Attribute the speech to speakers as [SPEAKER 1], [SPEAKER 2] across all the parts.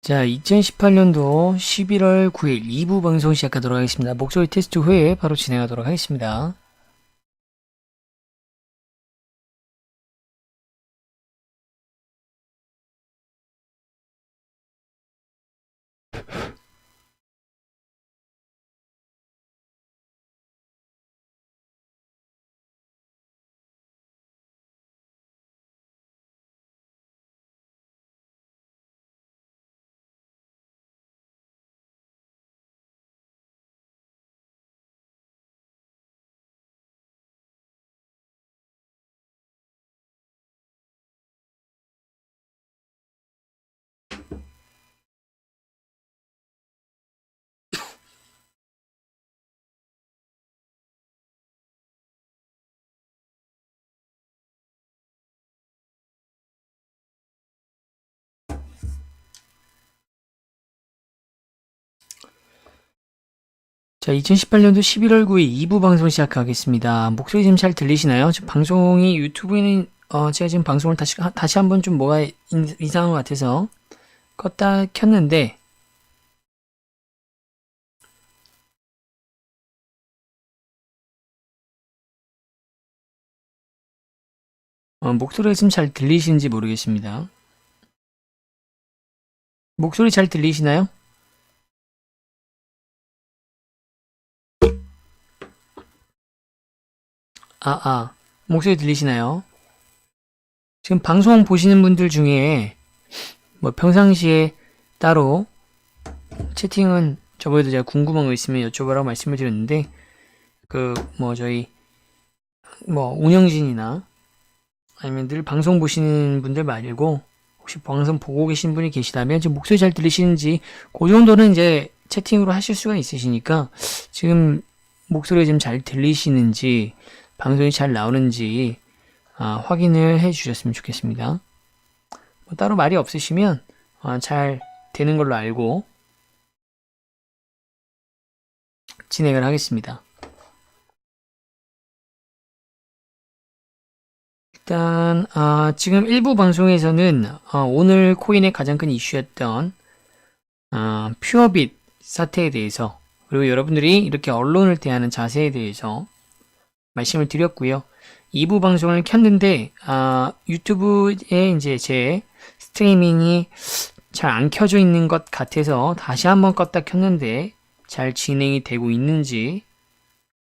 [SPEAKER 1] 자, 2018년도 11월 9일 2부 방송 시작하도록 하겠습니다. 목소리 테스트 후에 바로 진행하도록 하겠습니다. 자, 2018년도 11월 9일 2부 방송 시작하겠습니다. 목소리 지금 잘 들리시나요? 지금 방송이 유튜브에는 제가 지금 방송을 다시 한번 좀 뭐가 이상한 것 같아서 껐다 켰는데 목소리가 지금 잘 들리시는지 모르겠습니다. 목소리 잘 들리시나요? 목소리 들리시나요? 지금 방송 보시는 분들 중에 뭐 평상시에 따로 채팅은 저번에도 제가 궁금한 거 있으면 여쭤보라고 말씀을 드렸는데 저희 운영진이나 아니면 늘 방송 보시는 분들 말고 혹시 방송 보고 계신 분이 계시다면 지금 목소리 잘 들리시는지 그 정도는 이제 채팅으로 하실 수가 있으시니까 지금 목소리 좀 잘 들리시는지 방송이 잘 나오는지 확인을 해 주셨으면 좋겠습니다. 따로 말이 없으시면 잘 되는 걸로 알고 진행을 하겠습니다. 일단 지금 일부 방송에서는 오늘 코인의 가장 큰 이슈였던 퓨어빗 사태에 대해서 그리고 여러분들이 이렇게 언론을 대하는 자세에 대해서 말씀을 드렸고요. 2부 방송을 켰는데 유튜브에 이제 제 스트리밍이 잘 안 켜져 있는 것 같아서 다시 한번 껐다 켰는데 잘 진행이 되고 있는지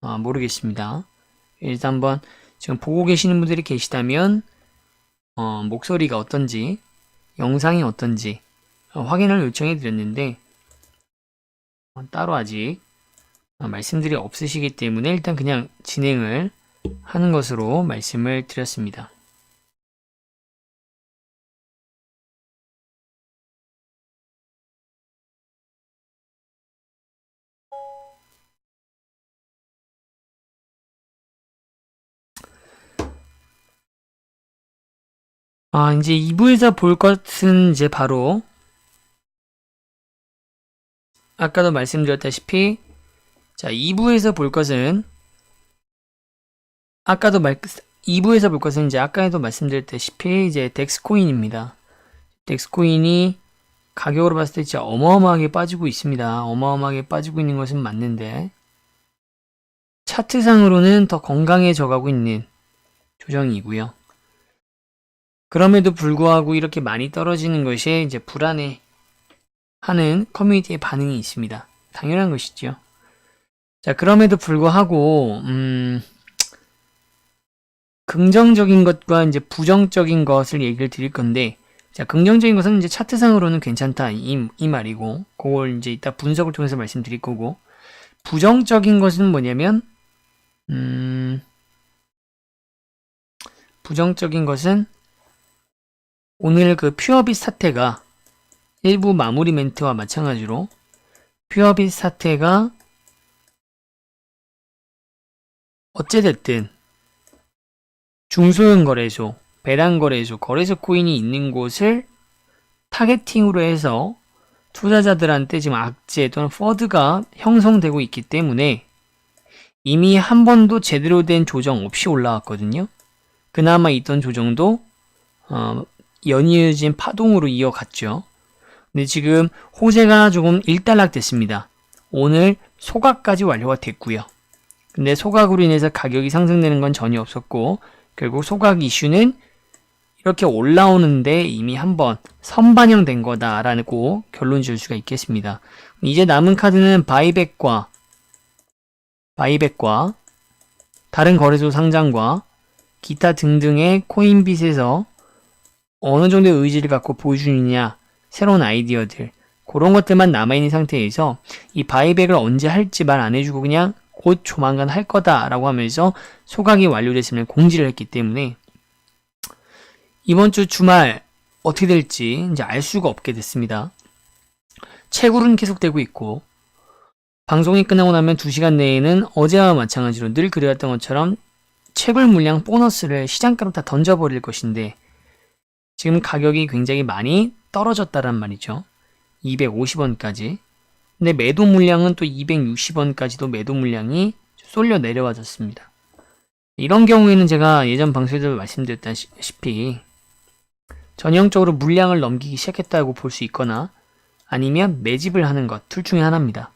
[SPEAKER 1] 모르겠습니다. 일단 한번 지금 보고 계시는 분들이 계시다면 목소리가 어떤지 영상이 어떤지 확인을 요청해 드렸는데 따로 아직 말씀들이 없으시기 때문에 일단 그냥 진행을 하는 것으로 말씀을 드렸습니다. 이제 2부에서 볼 것은 이제 바로 아까도 말씀드렸다시피 자, 2부에서 볼 것은 2부에서 볼 것은 이제 아까도 말씀드렸다시피 이제 덱스코인입니다. 덱스코인이 가격으로 봤을 때 진짜 어마어마하게 빠지고 있습니다. 어마어마하게 빠지고 있는 것은 맞는데 차트상으로는 더 건강해져 가고 있는 조정이고요. 그럼에도 불구하고 이렇게 많이 떨어지는 것이 이제 불안해 하는 커뮤니티의 반응이 있습니다. 당연한 것이죠. 자, 그럼에도 불구하고 긍정적인 것과 이제 부정적인 것을 얘기를 드릴 건데, 자, 긍정적인 것은 이제 차트상으로는 괜찮다 이 말이고, 그걸 이제 이따 분석을 통해서 말씀드릴 거고, 부정적인 것은 뭐냐면 부정적인 것은 오늘 그 퓨어빗 사태가 일부 마무리 멘트와 마찬가지로 퓨어빗 사태가 어찌됐든 중소형 거래소, 배당 거래소, 거래소 코인이 있는 곳을 타겟팅으로 해서 투자자들한테 지금 악재 또는 퍼드가 형성되고 있기 때문에 이미 한 번도 제대로 된 조정 없이 올라왔거든요. 그나마 있던 조정도 연이어진 파동으로 이어갔죠. 근데 지금 호재가 조금 일단락됐습니다. 오늘 소각까지 완료가 됐고요. 근데 소각으로 인해서 가격이 상승되는 건 전혀 없었고 결국 소각 이슈는 이렇게 올라오는데 이미 한번 선반영된 거다라고 결론 지을 수가 있겠습니다. 이제 남은 카드는 바이백과 다른 거래소 상장과 기타 등등의 코인빗에서 어느 정도의 의지를 갖고 보여주느냐, 새로운 아이디어들, 그런 것들만 남아있는 상태에서 이 바이백을 언제 할지 말 안 해주고 그냥 곧 조만간 할 거다라고 하면서 소각이 완료됐음을 공지를 했기 때문에 이번 주 주말 어떻게 될지 이제 알 수가 없게 됐습니다. 채굴은 계속되고 있고 방송이 끝나고 나면 2시간 내에는 어제와 마찬가지로 늘 그래왔던 것처럼 채굴 물량 보너스를 시장가로 다 던져버릴 것인데 지금 가격이 굉장히 많이 떨어졌다란 말이죠. 250원까지. 근데 매도 물량은 또 260원까지도 매도 물량이 쏠려 내려와졌습니다. 이런 경우에는 제가 예전 방송에서 말씀드렸다시피 전형적으로 물량을 넘기기 시작했다고 볼 수 있거나 아니면 매집을 하는 것 둘 중에 하나입니다.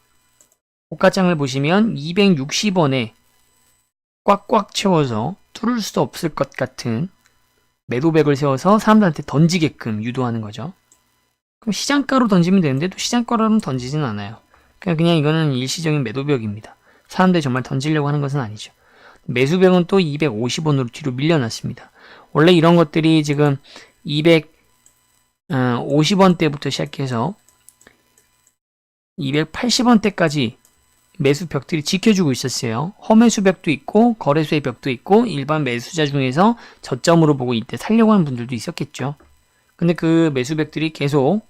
[SPEAKER 1] 호가장을 보시면 260원에 꽉꽉 채워서 뚫을 수 없을 것 같은 매도백을 세워서 사람들한테 던지게끔 유도하는 거죠. 그럼 시장가로 던지면 되는데 또 시장가로는 던지진 않아요. 그냥 이거는 일시적인 매도벽입니다. 사람들이 정말 던지려고 하는 것은 아니죠. 매수벽은 또 250원으로 뒤로 밀려났습니다. 원래 이런 것들이 지금 250원대부터 시작해서 280원대까지 매수벽들이 지켜주고 있었어요. 허매수벽도 있고 거래소의 벽도 있고 일반 매수자 중에서 저점으로 보고 이때 살려고 하는 분들도 있었겠죠. 근데 그 매수벽들이 계속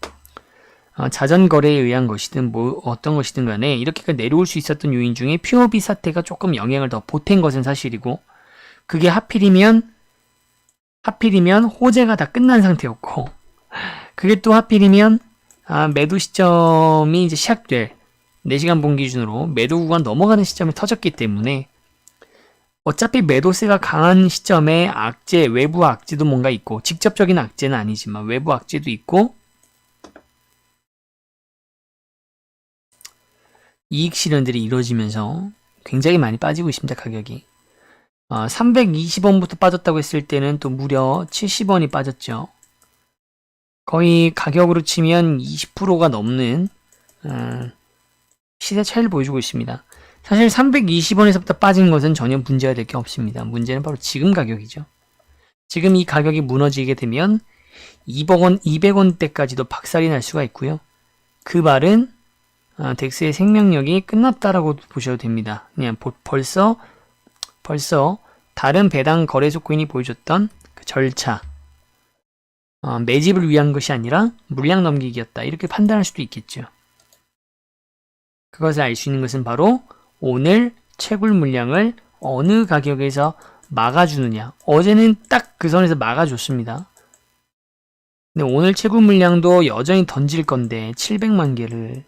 [SPEAKER 1] 자전거래에 의한 것이든 뭐 어떤 것이든 간에 이렇게까지 내려올 수 있었던 요인 중에 퓨어비 사태가 조금 영향을 더 보탠 것은 사실이고 그게 하필이면 호재가 다 끝난 상태였고 그게 또 하필이면 매도 시점이 이제 시작될 4시간 본 기준으로 매도 구간 넘어가는 시점에 터졌기 때문에 어차피 매도세가 강한 시점에 악재, 외부 악재도 뭔가 있고 직접적인 악재는 아니지만 외부 악재도 있고 이익 실현들이 이루어지면서 굉장히 많이 빠지고 있습니다. 가격이 320원부터 빠졌다고 했을 때는 또 무려 70원이 빠졌죠. 거의 가격으로 치면 20%가 넘는 시세 차이를 보여주고 있습니다. 사실 320원에서부터 빠진 것은 전혀 문제가 될 게 없습니다. 문제는 바로 지금 가격이죠. 지금 이 가격이 무너지게 되면 200원대까지도 박살이 날 수가 있고요. 그 말은 덱스의 생명력이 끝났다라고 보셔도 됩니다. 그냥 벌써 다른 배당 거래소 코인이 보여줬던 그 절차 매집을 위한 것이 아니라 물량 넘기기였다. 이렇게 판단할 수도 있겠죠. 그것을 알 수 있는 것은 바로 오늘 채굴 물량을 어느 가격에서 막아주느냐. 어제는 딱 그 선에서 막아줬습니다. 근데 오늘 채굴 물량도 여전히 던질 건데 700만 개를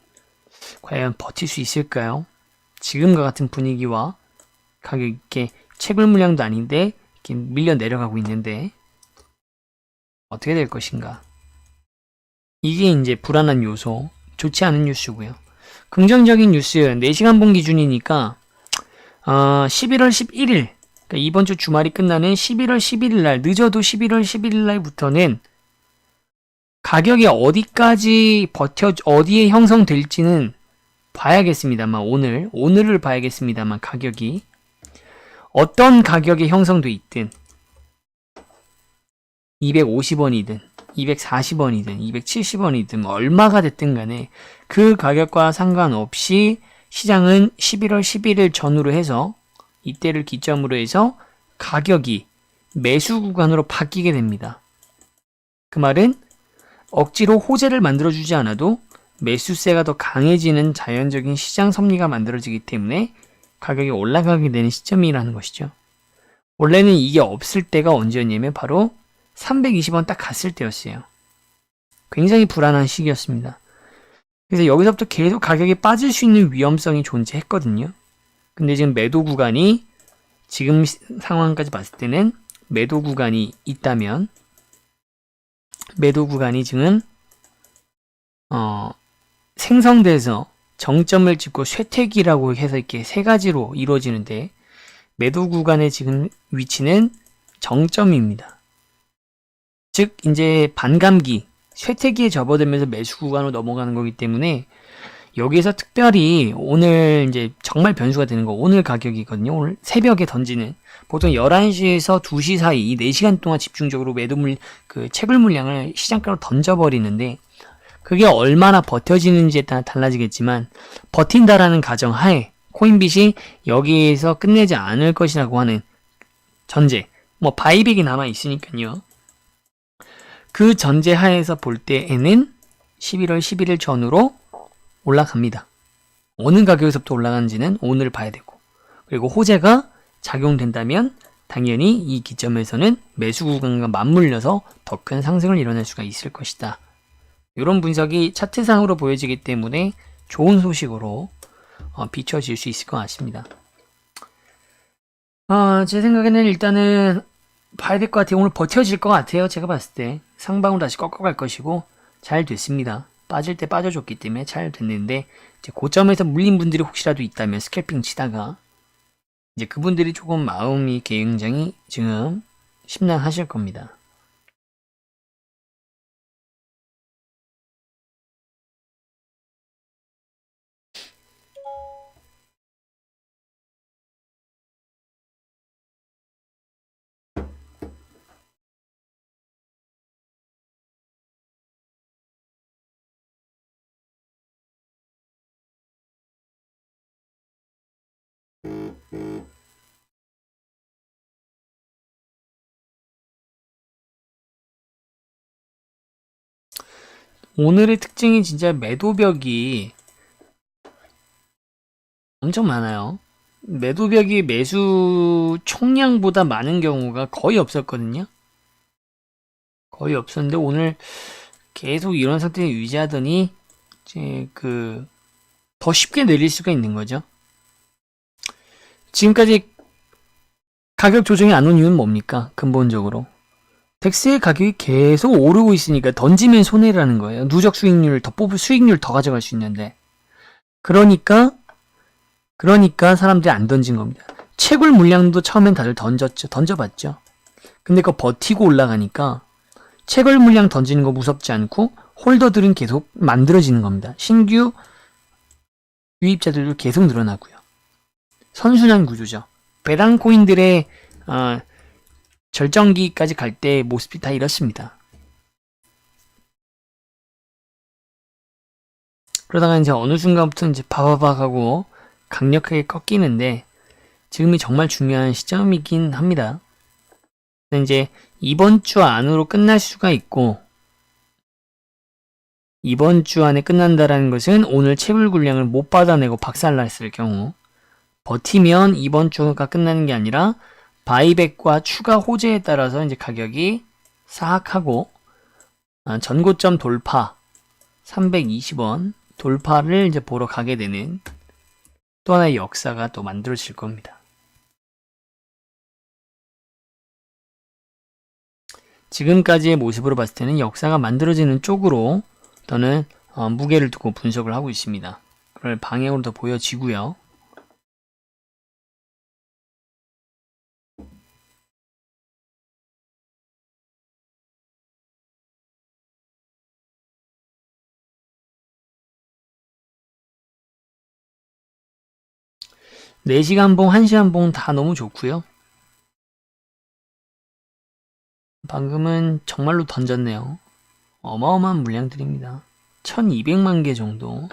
[SPEAKER 1] 과연 버틸 수 있을까요? 지금과 같은 분위기와 가격 있게 채굴 물량도 아닌데 이렇게 밀려 내려가고 있는데 어떻게 될 것인가? 이게 이제 불안한 요소, 좋지 않은 뉴스고요. 긍정적인 뉴스, 4시간 본 기준이니까 11월 11일, 그러니까 이번 주 주말이 끝나는 11월 11일 날, 늦어도 11월 11일 날부터는 가격이 어디까지 어디에 형성될지는 봐야겠습니다만, 오늘을 봐야겠습니다만, 가격이 어떤 가격에 형성돼 있든 250원이든 240원이든 270원이든 얼마가 됐든 간에 그 가격과 상관없이 시장은 11월 11일 전후로 해서 이때를 기점으로 해서 가격이 매수 구간으로 바뀌게 됩니다. 그 말은 억지로 호재를 만들어주지 않아도 매수세가 더 강해지는 자연적인 시장 섭리가 만들어지기 때문에 가격이 올라가게 되는 시점이라는 것이죠. 원래는 이게 없을 때가 언제였냐면 바로 320원 딱 갔을 때였어요. 굉장히 불안한 시기였습니다. 그래서 여기서부터 계속 가격이 빠질 수 있는 위험성이 존재했거든요. 근데 지금 매도 구간이 지금 상황까지 봤을 때는 매도 구간이 있다면 매도 구간이 지금 어, 생성돼서 정점을 찍고 쇠퇴기라고 해서 이렇게 세 가지로 이루어지는데 매도 구간의 지금 위치는 정점입니다. 즉 이제 반감기, 쇠퇴기에 접어들면서 매수 구간으로 넘어가는 거기 때문에 여기에서 특별히 오늘 이제 정말 변수가 되는 거 오늘 가격이거든요. 오늘 새벽에 던지는 보통 11시에서 2시 사이 이 4시간 동안 집중적으로 그 채굴 물량을 시장가로 던져버리는데 그게 얼마나 버텨지는지에 따라 달라지겠지만 버틴다라는 가정 하에 코인빗이 여기에서 끝내지 않을 것이라고 하는 전제, 뭐 바이백이 남아 있으니까요. 그 전제 하에서 볼 때에는 11월 11일 전후로 올라갑니다. 어느 가격에서부터 올라가는지는 오늘 봐야 되고, 그리고 호재가 작용된다면 당연히 이 기점에서는 매수 구간과 맞물려서 더 큰 상승을 이뤄낼 수가 있을 것이다. 이런 분석이 차트상으로 보여지기 때문에 좋은 소식으로 비춰질 수 있을 것 같습니다. 제 생각에는 일단은 봐야 될 것 같아요. 오늘 버텨질 것 같아요. 제가 봤을 때 상방으로 다시 꺾어갈 것이고 잘 됐습니다. 빠질 때 빠져줬기 때문에 잘 됐는데 이제 고점에서 물린 분들이 혹시라도 있다면 스캘핑 치다가 이제 그분들이 조금 마음이 굉장히 지금 심란하실 겁니다. 오늘의 특징이 진짜 매도벽이 엄청 많아요. 매도벽이 매수 총량보다 많은 경우가 거의 없었거든요. 거의 없었는데 오늘 계속 이런 상태를 유지하더니 이제 더 쉽게 내릴 수가 있는 거죠. 지금까지 가격 조정이 안 온 이유는 뭡니까? 근본적으로 덱스의 가격이 계속 오르고 있으니까 던지면 손해라는 거예요. 누적 수익률 더 뽑을 수익률 더 가져갈 수 있는데 그러니까 사람들이 안 던진 겁니다. 채굴 물량도 처음엔 다들 던져봤죠. 근데 그거 버티고 올라가니까 채굴 물량 던지는 거 무섭지 않고 홀더들은 계속 만들어지는 겁니다. 신규 유입자들도 계속 늘어나고요. 선순환 구조죠. 배당 코인들의 절정기까지 갈 때 모습이 다 이렇습니다. 그러다가 이제 어느 순간부터 이제 바바박 하고 강력하게 꺾이는데 지금이 정말 중요한 시점이긴 합니다. 이제 이번 주 안으로 끝날 수가 있고 이번 주 안에 끝난다라는 것은 오늘 채굴 물량을 못 받아내고 박살났을 경우 버티면 이번 주가 끝나는 게 아니라 바이백과 추가 호재에 따라서 이제 가격이 사악하고 전고점 돌파 320원 돌파를 이제 보러 가게 되는 또 하나의 역사가 또 만들어질 겁니다. 지금까지의 모습으로 봤을 때는 역사가 만들어지는 쪽으로 저는 무게를 두고 분석을 하고 있습니다. 그럴 방향으로 더 보여지고요. 네 시간 봉, 1시간 봉 다 너무 좋고요. 방금은 정말로 던졌네요. 어마어마한 물량들입니다. 1200만 개 정도.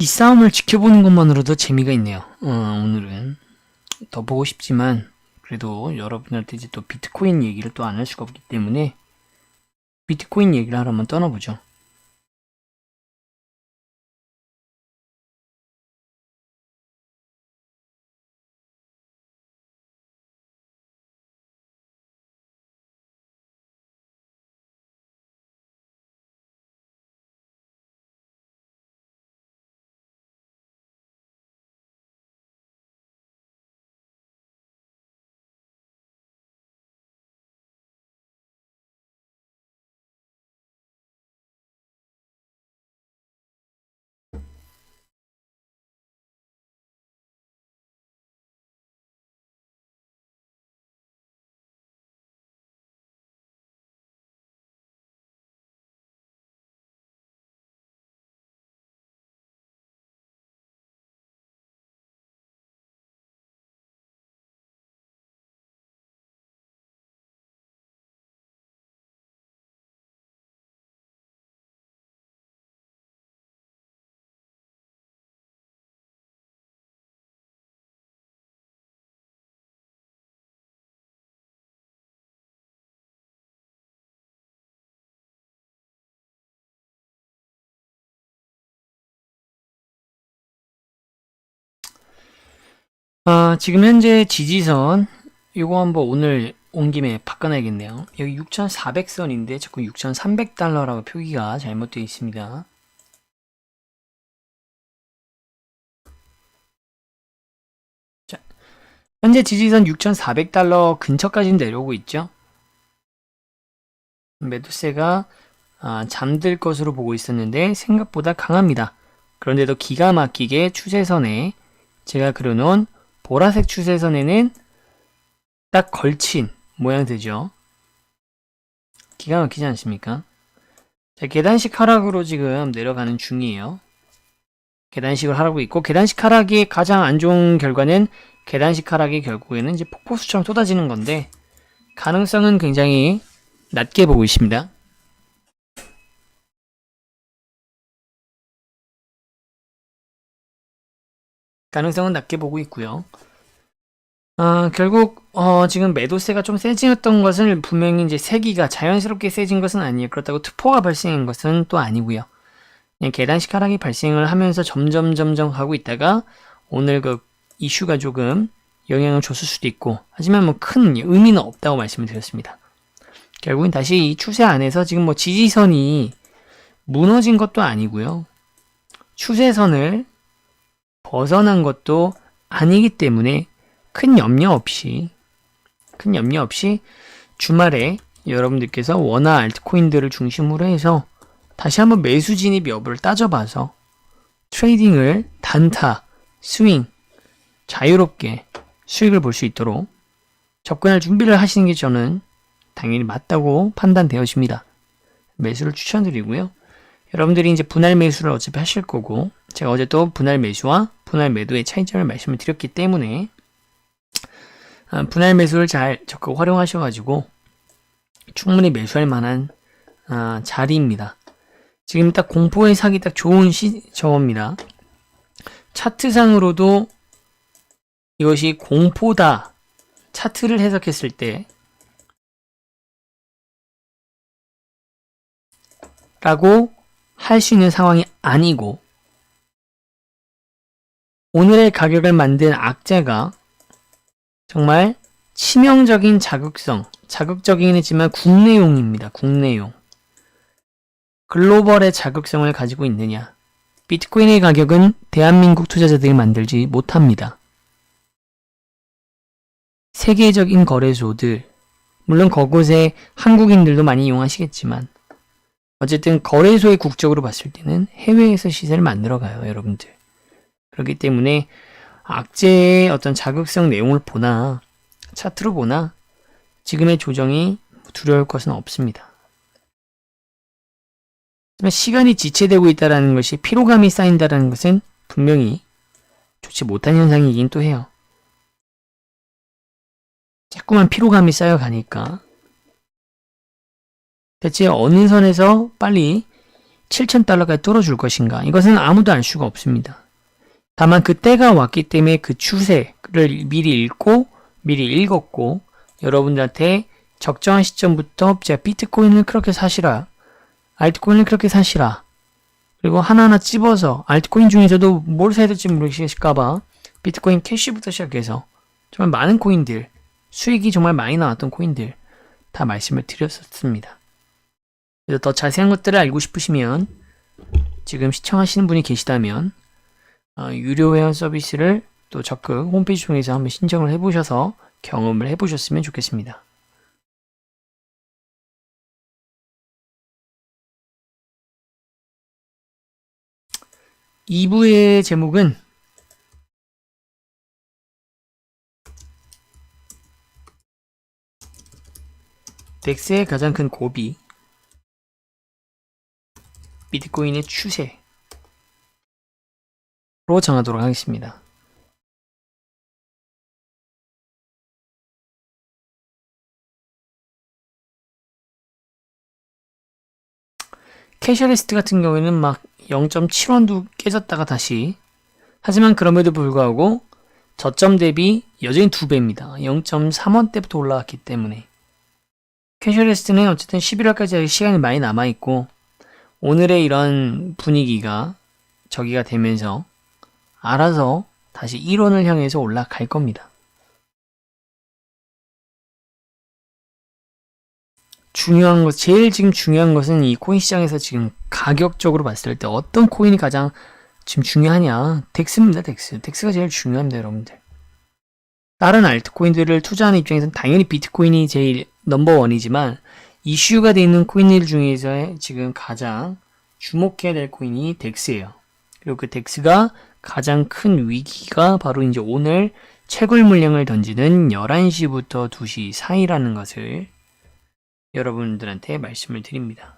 [SPEAKER 1] 이 싸움을 지켜보는 것만으로도 재미가 있네요. 오늘은 더 보고 싶지만 그래도 여러분한테 이제 또 비트코인 얘기를 또 안 할 수가 없기 때문에 비트코인 얘기를 하러 한번 떠나보죠. 지금 현재 지지선 이거 한번 오늘 온 김에 바꿔놔야겠네요. 여기 6,400선인데 자꾸 6,300달러라고 표기가 잘못되어 있습니다. 자, 현재 지지선 6,400달러 근처까지 내려오고 있죠. 매도세가 잠들 것으로 보고 있었는데 생각보다 강합니다. 그런데도 기가 막히게 추세선에 제가 그려놓은 보라색 추세선에는 딱 걸친 모양새죠. 기가 막히지 않습니까? 자, 계단식 하락으로 지금 내려가는 중이에요. 계단식을 하락하고 있고 계단식 하락이 가장 안 좋은 결과는 계단식 하락이 결국에는 이제 폭포수처럼 쏟아지는 건데 가능성은 굉장히 낮게 보고 있습니다. 가능성은 낮게 보고 있고요. 결국 지금 매도세가 좀 세지었던 것은 분명히 이제 세기가 자연스럽게 세진 것은 아니에요. 그렇다고 투포가 발생한 것은 또 아니고요. 그냥 계단식 하락이 발생을 하면서 점점 가고 있다가 오늘 그 이슈가 조금 영향을 줬을 수도 있고 하지만 뭐 큰 의미는 없다고 말씀을 드렸습니다. 결국엔 다시 이 추세 안에서 지금 뭐 지지선이 무너진 것도 아니고요. 추세선을 벗어난 것도 아니기 때문에 큰 염려 없이 주말에 여러분들께서 원화 알트코인들을 중심으로 해서 다시 한번 매수 진입 여부를 따져봐서 트레이딩을 단타, 스윙, 자유롭게 수익을 볼 수 있도록 접근할 준비를 하시는 게 저는 당연히 맞다고 판단되어집니다. 매수를 추천드리고요. 여러분들이 이제 분할 매수를 어차피 하실 거고 제가 어제 또 분할 매수와 분할 매도의 차이점을 말씀을 드렸기 때문에 분할 매수를 잘 적극 활용하셔가지고 충분히 매수할 만한 자리입니다. 지금 딱 공포에 사기 딱 좋은 저겁니다. 차트상으로도 이것이 공포다 차트를 해석했을 때 라고 할 수 있는 상황이 아니고 오늘의 가격을 만든 악재가 정말 치명적인 자극적이긴 했지만 국내용입니다. 국내용. 글로벌의 자극성을 가지고 있느냐. 비트코인의 가격은 대한민국 투자자들이 만들지 못합니다. 세계적인 거래소들, 물론 그곳에 한국인들도 많이 이용하시겠지만 어쨌든 거래소의 국적으로 봤을 때는 해외에서 시세를 만들어가요. 여러분들. 그렇기 때문에 악재의 어떤 자극성 내용을 보나 차트로 보나 지금의 조정이 두려울 것은 없습니다. 시간이 지체되고 있다는 것이 피로감이 쌓인다는 것은 분명히 좋지 못한 현상이긴 또 해요. 자꾸만 피로감이 쌓여가니까 대체 어느 선에서 빨리 $7,000까지 뚫어줄 것인가? 이것은 아무도 알 수가 없습니다. 다만 그 때가 왔기 때문에 그 추세를 미리 읽었고 여러분들한테 적정한 시점부터 제가 비트코인을 그렇게 사시라, 알트코인을 그렇게 사시라, 그리고 하나하나 찝어서 알트코인 중에서도 뭘 사야 될지 모르실까봐 비트코인 캐시부터 시작해서 정말 많은 코인들, 수익이 정말 많이 나왔던 코인들 다 말씀을 드렸었습니다. 그래서 더 자세한 것들을 알고 싶으시면 지금 시청하시는 분이 계시다면 유료 회원 서비스를 또 적극 홈페이지 통해서 한번 신청을 해보셔서 경험을 해보셨으면 좋겠습니다. (2부의) 제목은 덱스의 가장 큰 고비, 비트코인의 추세로 정하도록 하겠습니다. 캐셔리스트 같은 경우에는 막 0.7원도 깨졌다가 다시, 하지만 그럼에도 불구하고 저점 대비 여전히 2배입니다. 0.3원대부터 올라왔기 때문에 캐셔리스트는 어쨌든 11월까지 시간이 많이 남아있고 오늘의 이런 분위기가 저기가 되면서 알아서 다시 1원을 향해서 올라갈 겁니다. 제일 지금 중요한 것은 이 코인 시장에서 지금 가격적으로 봤을 때 어떤 코인이 가장 지금 중요하냐? 덱스입니다, 덱스. 덱스가 제일 중요합니다, 여러분들. 다른 알트코인들을 투자하는 입장에서는 당연히 비트코인이 제일 넘버원이지만 이슈가 되어 있는 코인들 중에서 지금 가장 주목해야 될 코인이 덱스예요. 그리고 그 덱스가 가장 큰 위기가 바로 이제 오늘 채굴 물량을 던지는 11시부터 2시 사이라는 것을 여러분들한테 말씀을 드립니다.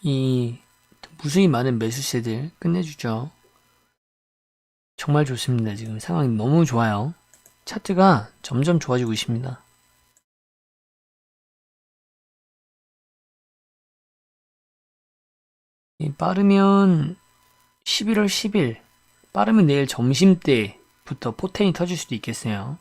[SPEAKER 1] 이 무수히 많은 매수세들 끝내주죠. 정말 좋습니다. 지금 상황이 너무 좋아요. 차트가 점점 좋아지고 있습니다. 빠르면 11월 10일, 빠르면 내일 점심때부터 포텐이 터질 수도 있겠어요.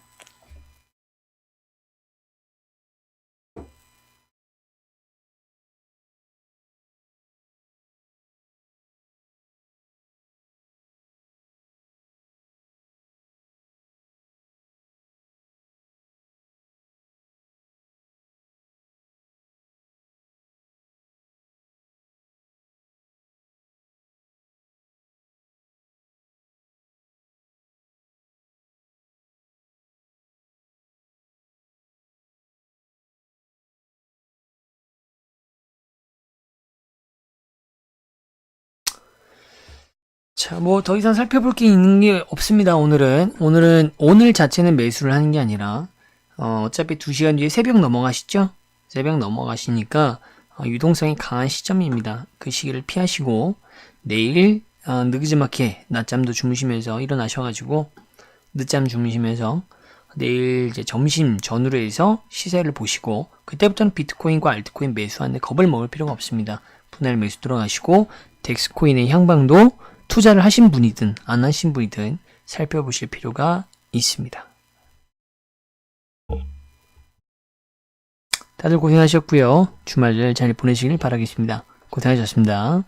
[SPEAKER 1] 자, 뭐 더 이상 살펴볼 게 있는 게 없습니다. 오늘 자체는 매수를 하는 게 아니라 어차피 2시간 뒤에 새벽 넘어가시죠? 새벽 넘어가시니까 유동성이 강한 시점입니다. 그 시기를 피하시고 내일 느그즈맣게 낮잠도 주무시면서 일어나셔가지고 늦잠 주무시면서 내일 이제 점심 전후로 해서 시세를 보시고 그때부터는 비트코인과 알트코인 매수하는데 겁을 먹을 필요가 없습니다. 분할 매수 들어가시고 덱스코인의 향방도 투자를 하신 분이든 안 하신 분이든 살펴보실 필요가 있습니다. 다들 고생하셨고요. 주말을 잘 보내시길 바라겠습니다. 고생하셨습니다.